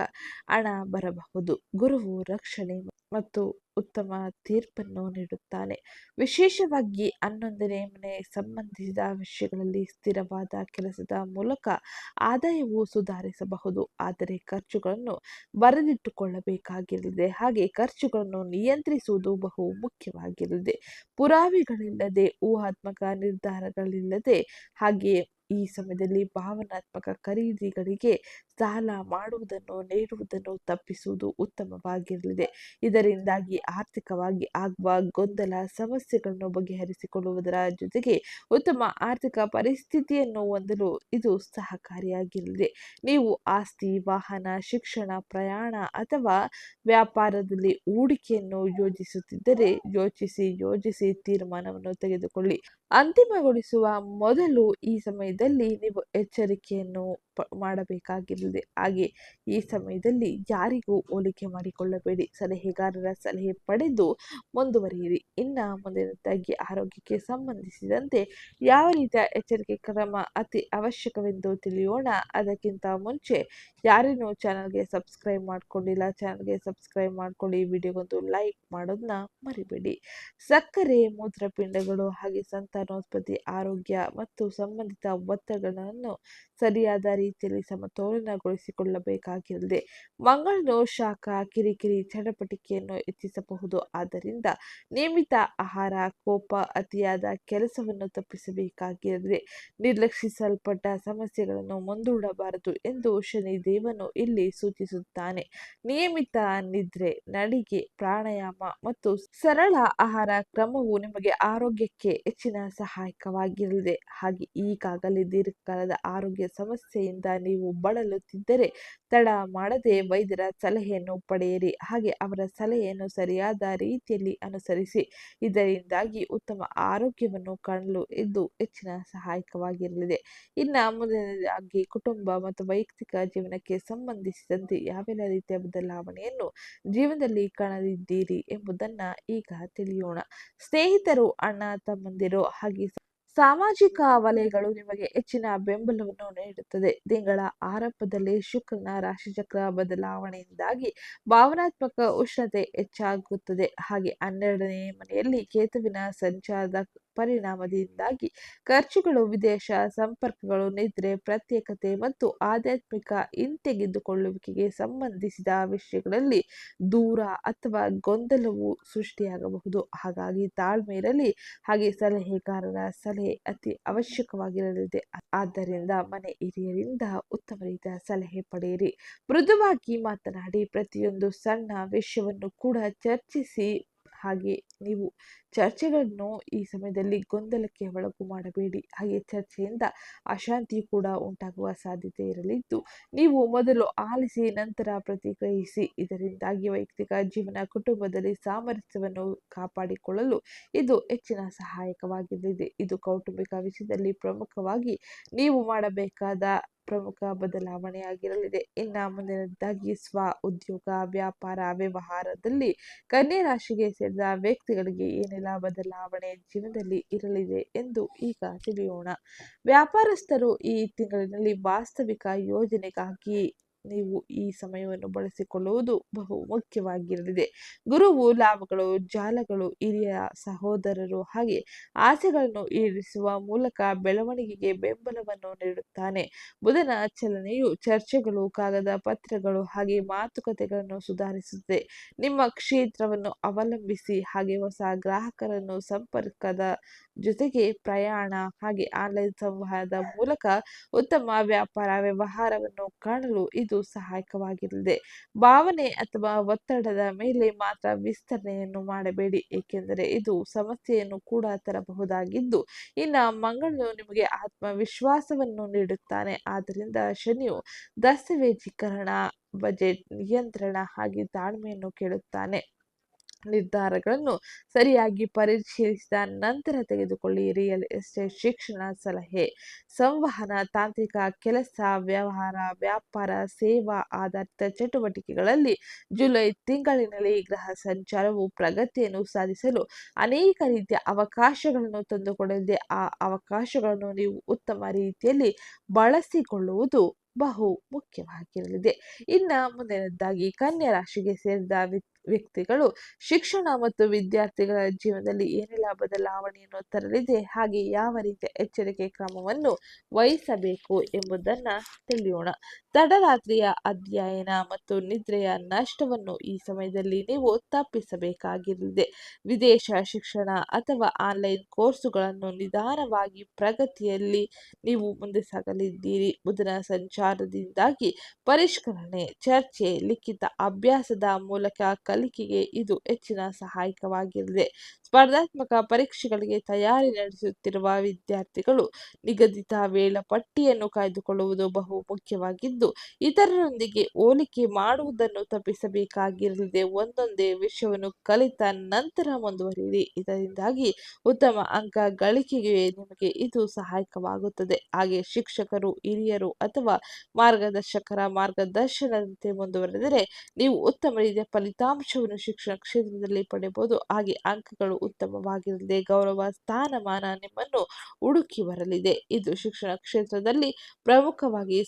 ಹಣ ಬರಬಹುದು. ಗುರುವು ರಕ್ಷಣೆ ಮತ್ತು ಉತ್ತಮ ತೀರ್ಪನ್ನು ನೀಡುತ್ತಾನೆ. ವಿಶೇಷವಾಗಿ 11ನೇ ಮನೆ ಸಂಬಂಧಿಸಿದ ವಿಷಯಗಳಲ್ಲಿ ಸ್ಥಿರವಾದ ಕೆಲಸದ ಮೂಲಕ ಆದಾಯವು ಸುಧಾರಿಸಬಹುದು, ಆದರೆ ಖರ್ಚುಗಳನ್ನು ಬರೆದಿಟ್ಟುಕೊಳ್ಳಬೇಕಾಗಿರಲಿದೆ. ಹಾಗೆ ಖರ್ಚುಗಳನ್ನು ನಿಯಂತ್ರಿಸುವುದು ಬಹು ಮುಖ್ಯವಾಗಿರಲಿದೆ. ಪುರಾವೆಗಳಿಲ್ಲದೆ, ಊಹಾತ್ಮಕ ನಿರ್ಧಾರಗಳಿಲ್ಲದೆ ಹಾಗೆ ಈ ಸಮಯದಲ್ಲಿ ಭಾವನಾತ್ಮಕ ಖರೀದಿಗಳಿಗೆ ಸಾಲ ಮಾಡುವುದನ್ನು, ನೀಡುವುದನ್ನು ತಪ್ಪಿಸುವುದು ಉತ್ತಮವಾಗಿರಲಿದೆ. ಇದರಿಂದಾಗಿ ಆರ್ಥಿಕವಾಗಿ ಆಗುವ ಗೊಂದಲ, ಸಮಸ್ಯೆಗಳನ್ನು ಬಗೆಹರಿಸಿಕೊಳ್ಳುವುದರ ಜೊತೆಗೆ ಉತ್ತಮ ಆರ್ಥಿಕ ಪರಿಸ್ಥಿತಿಯನ್ನು ಹೊಂದಲು ಇದು ಸಹಕಾರಿಯಾಗಿರಲಿದೆ. ನೀವು ಆಸ್ತಿ, ವಾಹನ, ಶಿಕ್ಷಣ, ಪ್ರಯಾಣ ಅಥವಾ ವ್ಯಾಪಾರದಲ್ಲಿ ಹೂಡಿಕೆಯನ್ನು ಯೋಜಿಸುತ್ತಿದ್ದರೆ ಯೋಜಿಸಿ ತೀರ್ಮಾನವನ್ನು ತೆಗೆದುಕೊಳ್ಳಿ. ಅಂತಿಮಗೊಳಿಸುವ ಮೊದಲು ಈ ಸಮಯದಲ್ಲಿ ನೀವು ಎಚ್ಚರಿಕೆಯನ್ನು ಮಾಡಬೇಕಾಗಿರಲಿದೆ. ಸಹಾಯಕವಾಗಿರಲಿದೆ. ಹಾಗೆ ಈ ಸಮಯದಲ್ಲಿ ಯಾರಿಗೂ ಹೋಲಿಕೆ ಮಾಡಿಕೊಳ್ಳಬೇಡಿ. ಸಲಹೆಗಾರರ ಸಲಹೆ ಪಡೆದು ಮುಂದುವರಿಯಿರಿ. ಮುಂದಿನದಾಗಿ ಆರೋಗ್ಯಕ್ಕೆ ಸಂಬಂಧಿಸಿದಂತೆ ಯಾವ ರೀತಿಯ ಎಚ್ಚರಿಕೆ ಕ್ರಮ ಅತಿ ಅವಶ್ಯಕವೆಂದು ತಿಳಿಯೋಣ. ಅದಕ್ಕಿಂತ ಮುಂಚೆ ಯಾರೇನೂ ಚಾನಲ್ಗೆ ಸಬ್ಸ್ಕ್ರೈಬ್ ಮಾಡ್ಕೊಂಡಿಲ್ಲ, ಚಾನಲ್ಗೆ ಸಬ್ಸ್ಕ್ರೈಬ್ ಮಾಡ್ಕೊಳ್ಳಿ. ವಿಡಿಯೋಗೊಂದು ಲೈಕ್ ಮಾಡೋದನ್ನ ಮರಿಬೇಡಿ. ಸಕ್ಕರೆ, ಮೂತ್ರಪಿಂಡಗಳು ಹಾಗೆ ಸಂತಾನೋತ್ಪತ್ತಿ, ಆರೋಗ್ಯ ಮತ್ತು ಸಂಬಂಧಿತ ಒತ್ತಡಗಳನ್ನು ಸರಿಯಾದ ರೀತಿಯಲ್ಲಿ ಸಮತೋಲನಗೊಳಿಸಿಕೊಳ್ಳಬೇಕಾಗಿರುತ್ತದೆ. ಮಂಗಳನು ಶಾಖ, ಕಿರಿಕಿರಿ, ಚಟಪಟಿಕೆಯನ್ನು ಹೆಚ್ಚಿಸಬಹುದು. ಆದ್ದರಿಂದ ನಿಯಮಿತ ಆಹಾರ, ಕೋಪ, ಅತಿಯಾದ ಕೆಲಸವನ್ನು ತಪ್ಪಿಸಬೇಕಾಗಿರುತ್ತದೆ. ನಿರ್ಲಕ್ಷಿಸಲ್ಪಟ್ಟ ಸಮಸ್ಯೆಗಳನ್ನು ಮುಂದೂಡಬಾರದು ಎಂದು ಶನಿ ದೇವನು ಇಲ್ಲಿ ಸೂಚಿಸುತ್ತಾನೆ. ನಿಯಮಿತ ನಿದ್ರೆ, ನಡಿಗೆ, ಪ್ರಾಣಾಯಾಮ ಮತ್ತು ಸರಳ ಆಹಾರ ಕ್ರಮವು ನಿಮಗೆ ಆರೋಗ್ಯಕ್ಕೆ ಹೆಚ್ಚಿನ ಸಹಾಯಕವಾಗಿರಲಿದೆ. ಹಾಗೆ ಈಗಾಗಲೇ ದೀರ್ಘಕಾಲದ ಆರೋಗ್ಯ ಸಮಸ್ಯೆಯಿಂದ ನೀವು ಬಳಲುತ್ತಿದ್ದರೆ ತಡ ಮಾಡದೆ ವೈದ್ಯರ ಸಲಹೆಯನ್ನು ಪಡೆಯಿರಿ. ಹಾಗೆ ಅವರ ಸಲಹೆಯನ್ನು ಸರಿಯಾದ ರೀತಿಯಲ್ಲಿ ಅನುಸರಿಸಿ. ಇದರಿಂದಾಗಿ ಉತ್ತಮ ಆರೋಗ್ಯವನ್ನು ಕಾಣಲು ಇದು ಹೆಚ್ಚಿನ ಸಹಾಯಕವಾಗಿರಲಿದೆ. ಮುಂದಿನದಾಗಿ ಕುಟುಂಬ ಮತ್ತು ವೈಯಕ್ತಿಕ ಜೀವನಕ್ಕೆ ಸಂಬಂಧಿಸಿದಂತೆ ಯಾವೆಲ್ಲ ರೀತಿಯ ಬದಲಾವಣೆಯನ್ನು ಜೀವನದಲ್ಲಿ ಕಾಣಲಿದ್ದೀರಿ ಎಂಬುದನ್ನ ಈಗ ತಿಳಿಯೋಣ. ಸ್ನೇಹಿತರು, ಅಣ್ಣ ತಮ್ಮಂದಿರು ಹಾಗೆ ಸಾಮಾಜಿಕ ವಲಯಗಳು ನಿಮಗೆ ಹೆಚ್ಚಿನ ಬೆಂಬಲವನ್ನು ನೀಡುತ್ತದೆ. ತಿಂಗಳ ಆರಂಭದಲ್ಲಿ ಶುಕ್ರನ ರಾಶಿಚಕ್ರ ಬದಲಾವಣೆಯಿಂದಾಗಿ ಭಾವನಾತ್ಮಕ ಉಷ್ಣತೆ ಹೆಚ್ಚಾಗುತ್ತದೆ. ಹಾಗೆ 12ನೇ ಮನೆಯಲ್ಲಿ ಕೇತುವಿನ ಸಂಚಾರದ ಪರಿಣಾಮದಿಂದಾಗಿ ಖರ್ಚುಗಳು, ವಿದೇಶ ಸಂಪರ್ಕಗಳು, ನಿದ್ರೆ, ಪ್ರತ್ಯೇಕತೆ ಮತ್ತು ಆಧ್ಯಾತ್ಮಿಕ ಹಿಂತೆಗೆದುಕೊಳ್ಳುವಿಕೆಗೆ ಸಂಬಂಧಿಸಿದ ವಿಷಯಗಳಲ್ಲಿ ದೂರ ಅಥವಾ ಗೊಂದಲವು ಸೃಷ್ಟಿಯಾಗಬಹುದು. ಹಾಗಾಗಿ ತಾಳ್ಮೆ ಇರಲಿ. ಹಾಗೆ ಸಲಹೆಗಾರರ ಸಲಹೆ ಅತಿ ಅವಶ್ಯಕವಾಗಿರಲಿದೆ. ಆದ್ದರಿಂದ ಮನೆ ಹಿರಿಯರಿಂದ ಉತ್ತಮ ರೀತಿಯ ಸಲಹೆ ಪಡೆಯಿರಿ. ಮೃದುವಾಗಿ ಮಾತನಾಡಿ. ಪ್ರತಿಯೊಂದು ಸಣ್ಣ ವಿಷಯವನ್ನು ಕೂಡ ಚರ್ಚಿಸಿ. ಹಾಗೆ ನೀವು ಚರ್ಚೆಗಳನ್ನು ಈ ಸಮಯದಲ್ಲಿ ಗೊಂದಲಕ್ಕೆ ಒಳಗು ಮಾಡಬೇಡಿ. ಹಾಗೆ ಚರ್ಚೆಯಿಂದ ಅಶಾಂತಿಯು ಕೂಡ ಉಂಟಾಗುವ ಸಾಧ್ಯತೆ ಇರಲಿದ್ದು, ನೀವು ಮೊದಲು ಆಲಿಸಿ ನಂತರ ಪ್ರತಿಕ್ರಿಯಿಸಿ. ಇದರಿಂದಾಗಿ ವೈಯಕ್ತಿಕ ಜೀವನ, ಕುಟುಂಬದಲ್ಲಿ ಸಾಮರಸ್ಯವನ್ನು ಕಾಪಾಡಿಕೊಳ್ಳಲು ಇದು ಹೆಚ್ಚಿನ ಸಹಾಯಕವಾಗಿರಲಿದೆ. ಇದು ಕೌಟುಂಬಿಕ ವಿಷಯದಲ್ಲಿ ಪ್ರಮುಖವಾಗಿ ನೀವು ಮಾಡಬೇಕಾದ ಪ್ರಮುಖ ಬದಲಾವಣೆಯಾಗಿರಲಿದೆ. ಮುಂದಿನದಾಗಿ ಸ್ವ ಉದ್ಯೋಗ, ವ್ಯಾಪಾರ, ವ್ಯವಹಾರದಲ್ಲಿ ಕನ್ಯಾ ರಾಶಿಗೆ ಸೇರಿದ ವ್ಯಕ್ತಿಗಳಿಗೆ ಏನೆಲ್ಲ ಬದಲಾವಣೆ ಜೀವನದಲ್ಲಿ ಇರಲಿದೆ ಎಂದು ಈಗ ತಿಳಿಯೋಣ. ವ್ಯಾಪಾರಸ್ಥರು ಈ ತಿಂಗಳಿನಲ್ಲಿ ವಾಸ್ತವಿಕ ಯೋಜನೆಗಾಗಿ ನೀವು ಈ ಸಮಯವನ್ನು ಬಳಸಿಕೊಳ್ಳುವುದು ಬಹು ಮುಖ್ಯವಾಗಿರಲಿದೆ. ಗುರುವು ಲಾಭಗಳು, ಜಾಲಗಳು, ಹಿರಿಯ ಸಹೋದರರು ಹಾಗೆ ಆಸೆಗಳನ್ನು ಈಡೇರಿಸುವ ಮೂಲಕ ಬೆಳವಣಿಗೆಗೆ ಬೆಂಬಲವನ್ನು ನೀಡುತ್ತಾನೆ. ಬುಧನ ಚಲನೆಯು ಚರ್ಚೆಗಳು, ಕಾಗದ ಪತ್ರಗಳು ಹಾಗೆ ಮಾತುಕತೆಗಳನ್ನು ಸುಧಾರಿಸುತ್ತದೆ. ನಿಮ್ಮ ಕ್ಷೇತ್ರವನ್ನು ಅವಲಂಬಿಸಿ. ಹಾಗೆ ಹೊಸ ಗ್ರಾಹಕರನ್ನು ಸಂಪರ್ಕದ ಜೊತೆಗೆ ಪ್ರಯಾಣ ಹಾಗೆ ಆನ್ಲೈನ್ ಸಂವಹನದ ಮೂಲಕ ಉತ್ತಮ ವ್ಯಾಪಾರ ವ್ಯವಹಾರವನ್ನು ಕಾಣಲು ಇದು ಸಹಾಯಕವಾಗಿರಲಿದೆ. ಭಾವನೆ ಅಥವಾ ಒತ್ತಡದ ಮೇಲೆ ಮಾತ್ರ ವಿಸ್ತರಣೆಯನ್ನು ಮಾಡಬೇಡಿ, ಏಕೆಂದರೆ ಇದು ಸಮಸ್ಯೆಯನ್ನು ಕೂಡ ತರಬಹುದಾಗಿದ್ದು. ಮಂಗಳನು ನಿಮಗೆ ಆತ್ಮವಿಶ್ವಾಸವನ್ನು ನೀಡುತ್ತಾನೆ. ಆದ್ದರಿಂದ ಶನಿಯು ದಸ್ತಾವೇಜೀಕರಣ, ಬಜೆಟ್ ನಿಯಂತ್ರಣ ಹಾಗೆ ತಾಳ್ಮೆಯನ್ನು ಕೇಳುತ್ತಾನೆ. ನಿರ್ಧಾರಗಳನ್ನು ಸರಿಯಾಗಿ ಪರಿಶೀಲಿಸಿದ ನಂತರ ತೆಗೆದುಕೊಳ್ಳಿ. ರಿಯಲ್ ಎಸ್ಟೇಟ್, ಶಿಕ್ಷಣ, ಸಲಹೆ, ಸಂವಹನ, ತಾಂತ್ರಿಕ ಕೆಲಸ, ವ್ಯವಹಾರ, ವ್ಯಾಪಾರ, ಸೇವಾ ಆಧಾರಿತ ಚಟುವಟಿಕೆಗಳಲ್ಲಿ ಜುಲೈ ತಿಂಗಳಿನಲ್ಲಿ ಗ್ರಹ ಸಂಚಾರವು ಪ್ರಗತಿಯನ್ನು ಸಾಧಿಸಲು ಅನೇಕ ರೀತಿಯ ಅವಕಾಶಗಳನ್ನು ತಂದುಕೊಡಲಿದೆ. ಆ ಅವಕಾಶಗಳನ್ನು ನೀವು ಉತ್ತಮ ರೀತಿಯಲ್ಲಿ ಬಳಸಿಕೊಳ್ಳುವುದು ಬಹು ಮುಖ್ಯವಾಗಿರಲಿದೆ. ಮುಂದಿನದಾಗಿ ಕನ್ಯಾ ರಾಶಿಗೆ ಸೇರಿದ ವ್ಯಕ್ತಿಗಳು ಶಿಕ್ಷಣ ಮತ್ತು ವಿದ್ಯಾರ್ಥಿಗಳ ಜೀವನದಲ್ಲಿ ಏನೆಲ್ಲ ಬದಲಾವಣೆಯನ್ನು ತರಲಿದೆ, ಹಾಗೆ ಯಾವ ರೀತಿಯ ಎಚ್ಚರಿಕೆ ಕ್ರಮವನ್ನು ವಹಿಸಬೇಕು ಎಂಬುದನ್ನು ತಿಳಿಯೋಣ. ತಡರಾತ್ರಿಯ ಅಧ್ಯಯನ ಮತ್ತು ನಿದ್ರೆಯ ನಷ್ಟವನ್ನು ಈ ಸಮಯದಲ್ಲಿ ನೀವು ತಪ್ಪಿಸಬೇಕಾಗಿರಲಿದೆ. ವಿದೇಶ ಶಿಕ್ಷಣ ಅಥವಾ ಆನ್ಲೈನ್ ಕೋರ್ಸುಗಳನ್ನು ನಿಧಾನವಾಗಿ ಪ್ರಗತಿಯಲ್ಲಿ ನೀವು ಮುಂದೆ ಸಾಗಲಿದ್ದೀರಿ. ಬುಧನ ಸಂಚಾರದಿಂದಾಗಿ ಪರಿಷ್ಕರಣೆ, ಚರ್ಚೆ, ಲಿಖಿತ ಅಭ್ಯಾಸದ ಮೂಲಕ ಕಲಿಕೆಗೆ ಇದು ಹೆಚ್ಚಿನ ಸಹಾಯಕವಾಗಿರಲಿದೆ. ಸ್ಪರ್ಧಾತ್ಮಕ ಪರೀಕ್ಷೆಗಳಿಗೆ ತಯಾರಿ ನಡೆಸುತ್ತಿರುವ ವಿದ್ಯಾರ್ಥಿಗಳು ನಿಗದಿತ ವೇಳಾಪಟ್ಟಿಯನ್ನು ಕಾಯ್ದುಕೊಳ್ಳುವುದು ಬಹು ಮುಖ್ಯವಾಗಿದ್ದು, ಇತರರೊಂದಿಗೆ ಹೋಲಿಕೆ ಮಾಡುವುದನ್ನು ತಪ್ಪಿಸಬೇಕಾಗಿರಲಿದೆ. ಒಂದೊಂದೇ ವಿಷಯವನ್ನು ಕಲಿತ ನಂತರ ಮುಂದುವರಿಯಿರಿ. ಇದರಿಂದಾಗಿ ಉತ್ತಮ ಅಂಕ ಗಳಿಕೆಗೆ ನಿಮಗೆ ಇದು ಸಹಾಯಕವಾಗುತ್ತದೆ. ಹಾಗೆ ಶಿಕ್ಷಕರು, ಹಿರಿಯರು ಅಥವಾ ಮಾರ್ಗದರ್ಶಕರ ಮಾರ್ಗದರ್ಶನದಂತೆ ಮುಂದುವರೆದರೆ ನೀವು ಉತ್ತಮ ರೀತಿಯ ಫಲಿತಾಂಶವನ್ನು ಶಿಕ್ಷಣ ಕ್ಷೇತ್ರದಲ್ಲಿ ಪಡೆಯಬಹುದು. ಹಾಗೆ ಅಂಕಗಳು ಉತ್ತಮವಾಗಿರಲಿದೆ, ಗೌರವ ಸ್ಥಾನಮಾನ ನಿಮ್ಮನ್ನು ಹುಡುಕಿ ಬರಲಿದೆ. ಇದು ಶಿಕ್ಷಣ ಕ್ಷೇತ್ರದಲ್ಲಿ ಪ್ರಮುಖವಾಗಿ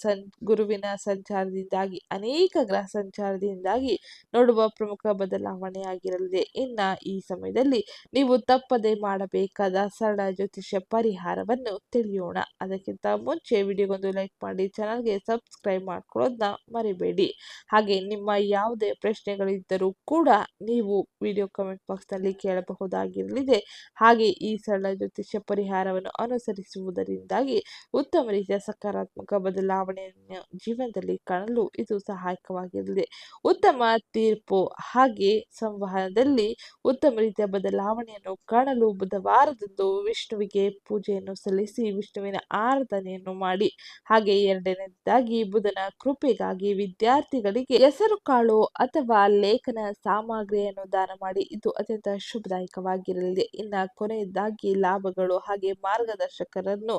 ಗುರುವಿನ ಸಂಚಾರದಿಂದಾಗಿ, ಅನೇಕ ಗ್ರಹ ಸಂಚಾರದಿಂದಾಗಿ ನೋಡುವ ಪ್ರಮುಖ ಬದಲಾವಣೆಯಾಗಿರಲಿದೆ. ಇನ್ನ ಈ ಸಮಯದಲ್ಲಿ ನೀವು ತಪ್ಪದೆ ಮಾಡಬೇಕಾದ ಸರಳ ಜ್ಯೋತಿಷ್ಯ ಪರಿಹಾರವನ್ನು ತಿಳಿಯೋಣ. ಅದಕ್ಕಿಂತ ಮುಂಚೆ ವಿಡಿಯೋಗೊಂದು ಲೈಕ್ ಮಾಡಿ, ಚಾನಲ್ಗೆ ಸಬ್ಸ್ಕ್ರೈಬ್ ಮಾಡ್ಕೊಳ್ಳೋದನ್ನ ಮರಿಬೇಡಿ. ಹಾಗೆ ನಿಮ್ಮ ಯಾವುದೇ ಪ್ರಶ್ನೆಗಳಿದ್ದರೂ ಕೂಡ ನೀವು ವಿಡಿಯೋ ಕಮೆಂಟ್ ಬಾಕ್ಸ್ನಲ್ಲಿ ಕೇಳಬಹುದಾಗಿರಲಿದೆ. ಹಾಗೆ ಈ ಸರಳ ಜ್ಯೋತಿಷ್ಯ ಪರಿಹಾರವನ್ನು ಅನುಸರಿಸುವುದರಿಂದಾಗಿ ಉತ್ತಮ ರೀತಿಯ ಸಕಾರಾತ್ಮಕ ಬದಲಾವಣೆಯನ್ನು ಜೀವನದಲ್ಲಿ ಕಾಣಲು ಇದು ಸಹಾಯಕವಾಗಿರಲಿದೆ. ಉತ್ತಮ ತೀರ್ಪು ಹಾಗೆ ಸಂವಹನದಲ್ಲಿ ಉತ್ತಮ ರೀತಿಯ ಬದಲಾವಣೆಯನ್ನು ಕಾಣಲು ಬುಧವಾರದಂದು ವಿಷ್ಣುವಿಗೆ ಪೂಜೆಯನ್ನು ಸಲ್ಲಿಸಿ ವಿಷ್ಣುವಿನ ಆರಾಧನೆಯನ್ನು ಮಾಡಿ. ಹಾಗೆ ಎರಡನೇದಾಗಿ ಬುಧನ ಕೃಪೆಗಾಗಿ ವಿದ್ಯಾರ್ಥಿಗಳಿಗೆ ಹೆಸರು ಕಾಳು ಅಥವಾ ಲೇಖನ ಸಾಮಗ್ರಿಯನ್ನು ದಾನ ಮಾಡಿ. ಇದು ಅತ್ಯಂತ ಶುಭದಾಯಕವಾಗಿರಲಿದೆ. ಇನ್ನ ಕೊನೆಯದಾಗಿ ಲಾಭಗಳು ಹಾಗೆ ಮಾರ್ಗದರ್ಶಕರನ್ನು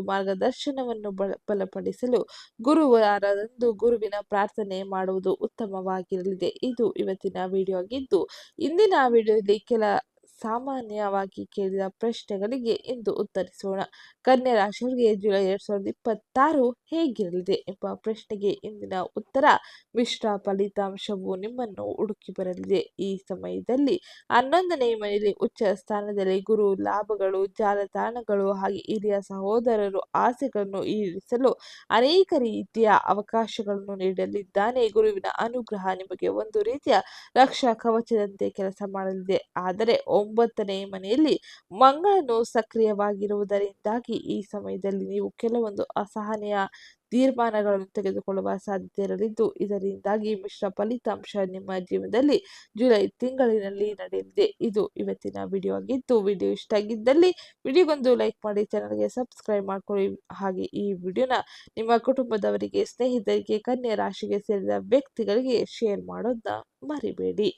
ಮಾರ್ಗದರ್ಶನವನ್ನು ಬಲಪಡಿಸಲು ಗುರುವಾರದಂದು ಗುರುವಿನ ಪ್ರಾರ್ಥನೆ ಮಾಡುವುದು ಉತ್ತಮವಾಗಿರಲಿದೆ. ಇದು ಇವತ್ತಿನ ವಿಡಿಯೋ ಆಗಿದ್ದು, ಇಂದಿನ ವಿಡಿಯೋದಲ್ಲಿ ಕೆಲ ಸಾಮಾನ್ಯವಾಗಿ ಕೇಳಿದ ಪ್ರಶ್ನೆಗಳಿಗೆ ಇಂದು ಉತ್ತರಿಸೋಣ. ಕನ್ಯಾ ರಾಶಿಯವರಿಗೆ ಜುಲೈ 2026 ಹೇಗಿರಲಿದೆ ಎಂಬ ಪ್ರಶ್ನೆಗೆ ಇಂದಿನ ಉತ್ತರ: ಮಿಶ್ರ ಫಲಿತಾಂಶವು ನಿಮ್ಮನ್ನು ಹುಡುಕಿ ಬರಲಿದೆ. ಈ ಸಮಯದಲ್ಲಿ 11ನೇ ಮನೆಯಲ್ಲಿ ಉಚ್ಚ ಸ್ಥಾನದಲ್ಲಿ ಗುರು ಲಾಭಗಳು, ಜಾಲತಾಣಗಳು ಹಾಗೆ ಹಿರಿಯ ಸಹೋದರರು ಆಸೆಗಳನ್ನು ಈಡೇರಿಸಲು ಅನೇಕ ರೀತಿಯ ಅವಕಾಶಗಳನ್ನು ನೀಡಲಿದ್ದಾನೆ. ಗುರುವಿನ ಅನುಗ್ರಹ ನಿಮಗೆ ಒಂದು ರೀತಿಯ ರಕ್ಷಾ ಕವಚದಂತೆ ಕೆಲಸ ಮಾಡಲಿದೆ. ಆದರೆ 9ನೇ ಮನೆಯಲ್ಲಿ ಮಂಗಳನು ಸಕ್ರಿಯವಾಗಿರುವುದರಿಂದಾಗಿ ಈ ಸಮಯದಲ್ಲಿ ನೀವು ಕೆಲವೊಂದು ಅಸಹನೀಯ ತೀರ್ಮಾನಗಳನ್ನು ತೆಗೆದುಕೊಳ್ಳುವ ಸಾಧ್ಯತೆ ಇರಲಿದ್ದು, ಇದರಿಂದಾಗಿ ಮಿಶ್ರ ಫಲಿತಾಂಶ ನಿಮ್ಮ ಜೀವನದಲ್ಲಿ ಜುಲೈ ತಿಂಗಳಿನಲ್ಲಿ ನಡೆಯಲಿದೆ. ಇದು ಇವತ್ತಿನ ವಿಡಿಯೋ ಆಗಿದ್ದು, ವಿಡಿಯೋ ಇಷ್ಟ ಆಗಿದ್ದಲ್ಲಿ ವಿಡಿಯೋಗೊಂದು ಲೈಕ್ ಮಾಡಿ, ಚಾನಲ್ಗೆ ಸಬ್ಸ್ಕ್ರೈಬ್ ಮಾಡ್ಕೊಳ್ಳಿ. ಹಾಗೆ ಈ ವಿಡಿಯೋನ ನಿಮ್ಮ ಕುಟುಂಬದವರಿಗೆ, ಸ್ನೇಹಿತರಿಗೆ, ಕನ್ಯಾ ರಾಶಿಗೆ ಸೇರಿದ ವ್ಯಕ್ತಿಗಳಿಗೆ ಶೇರ್ ಮಾಡೋದನ್ನ ಮರಿಬೇಡಿ.